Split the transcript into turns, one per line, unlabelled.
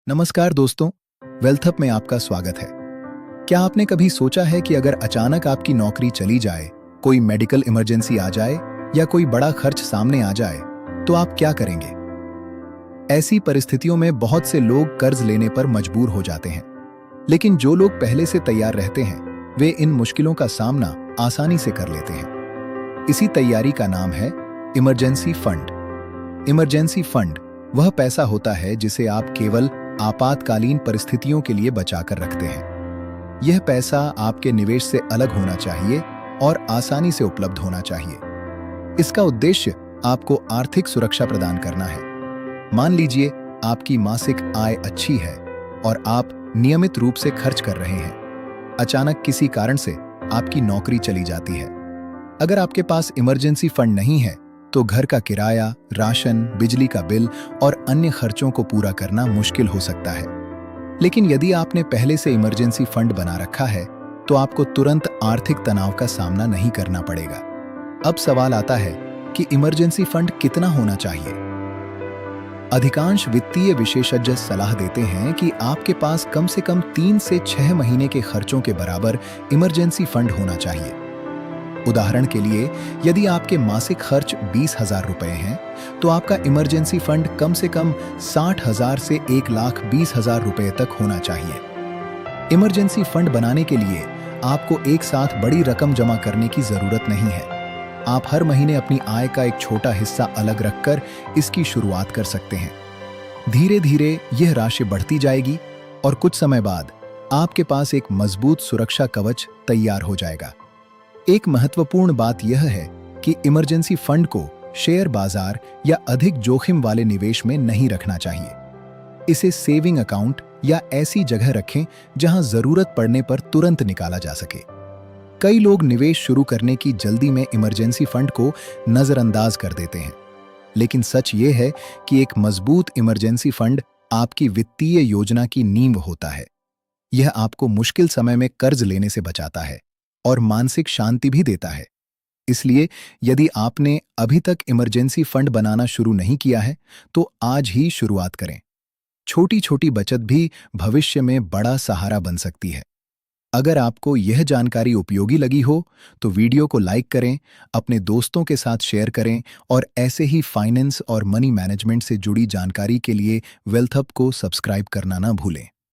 नमस्कार दोस्तों, वेल्थअप में आपका स्वागत है। क्या आपने कभी सोचा है कि अगर अचानक आपकी नौकरी चली जाए, कोई मेडिकल इमरजेंसी आ जाए या कोई बड़ा खर्च सामने आ जाए, तो आप क्या करेंगे? ऐसी परिस्थितियों में बहुत से लोग कर्ज लेने पर मजबूर हो जाते हैं, लेकिन जो लोग पहले से तैयार रहते हैं, वे इन मुश्किलों का सामना आसानी से कर लेते हैं। इसी तैयारी का नाम है इमरजेंसी फंड। इमरजेंसी फंड वह पैसा होता है जिसे आप केवल आपातकालीन परिस्थितियों के लिए बचाकर रखते हैं। यह पैसा आपके निवेश से अलग होना चाहिए और आसानी से उपलब्ध होना चाहिए। इसका उद्देश्य आपको आर्थिक सुरक्षा प्रदान करना है। मान लीजिए आपकी मासिक आय अच्छी है और आप नियमित रूप से खर्च कर रहे हैं। अचानक किसी कारण से आपकी नौकरी चली जाती है। अगर आपके पास इमरजेंसी फंड नहीं है तो घर का किराया, राशन, बिजली का बिल और अन्य खर्चों को पूरा करना मुश्किल हो सकता है। लेकिन यदि आपने पहले से इमरजेंसी फंड बना रखा है तो आपको तुरंत आर्थिक तनाव का सामना नहीं करना पड़ेगा। अब सवाल आता है कि इमरजेंसी फंड कितना होना चाहिए? अधिकांश वित्तीय विशेषज्ञ सलाह देते हैं कि आपके पास कम से कम 3 से 6 महीने के खर्चों के बराबर इमरजेंसी फंड होना चाहिए। उदाहरण के लिए, यदि आपके मासिक खर्च 20,000 रुपए हैं, तो आपका इमरजेंसी फंड कम से कम 60,000 से 1,20,000 रुपए तक होना चाहिए। इमरजेंसी फंड बनाने के लिए आपको एक साथ बड़ी रकम जमा करने की जरूरत नहीं है। आप हर महीने अपनी आय का एक छोटा हिस्सा अलग रखकर इसकी शुरुआत कर सकते हैं। धीरे धीरे यह राशि बढ़ती जाएगी और कुछ समय बाद आपके पास एक मजबूत सुरक्षा कवच तैयार हो जाएगा। एक महत्वपूर्ण बात यह है कि इमरजेंसी फंड को शेयर बाजार या अधिक जोखिम वाले निवेश में नहीं रखना चाहिए। इसे सेविंग अकाउंट या ऐसी जगह रखें जहां जरूरत पड़ने पर तुरंत निकाला जा सके। कई लोग निवेश शुरू करने की जल्दी में इमरजेंसी फंड को नजरअंदाज कर देते हैं, लेकिन सच ये है कि एक मजबूत इमरजेंसी फंड आपकी वित्तीय योजना की नींव होता है। यह आपको मुश्किल समय में कर्ज लेने से बचाता है और मानसिक शांति भी देता है। इसलिए यदि आपने अभी तक इमरजेंसी फंड बनाना शुरू नहीं किया है, तो आज ही शुरुआत करें। छोटी छोटी बचत भी भविष्य में बड़ा सहारा बन सकती है। अगर आपको यह जानकारी उपयोगी लगी हो, तो वीडियो को लाइक करें, अपने दोस्तों के साथ शेयर करें और ऐसे ही फाइनेंस और मनी मैनेजमेंट से जुड़ी जानकारी के लिए वेल्थअप को सब्सक्राइब करना ना भूलें।